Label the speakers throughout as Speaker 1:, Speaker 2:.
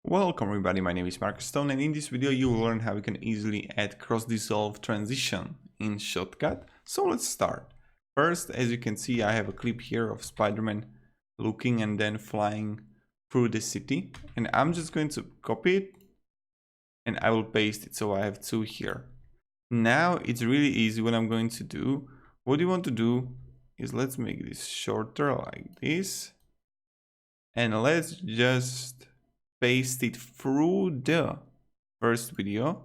Speaker 1: Welcome everybody, my name is Marcus Stone, and in this video you will learn how you can easily add cross dissolve transition in ShotCut. So let's start. First, as you can see, I have a clip here of Spider-Man looking and then flying through the city, and I'm just going to copy it and I will paste it, so I have two here. Now it's really easy. What I'm going to do, what you want to do is let's make this shorter like this, and let's just paste it through the first video.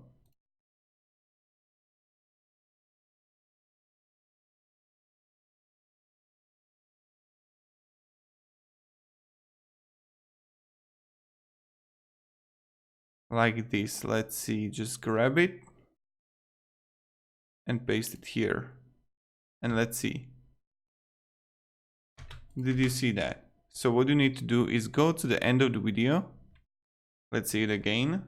Speaker 1: Like this. Let's see, just grab it and paste it here. And let's see. Did you see that? So what you need to do is go to the end of the video. Let's see it again.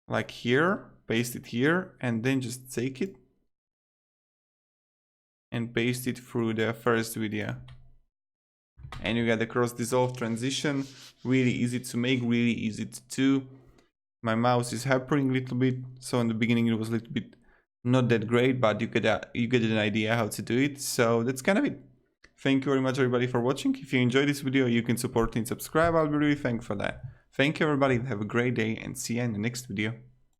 Speaker 1: Like here, paste it here, and then just take it and paste it through the first video. And you get the cross dissolve transition. Really easy to make, really easy to do. My mouse is hovering a little bit, so in the beginning it was a little bit not that great, but you get an idea how to do it. So that's kind of it. Thank you very much everybody for watching. If you enjoyed this video, you can support and subscribe. I'll be really thankful for that. Thank you everybody, have a great day, and see you in the next video.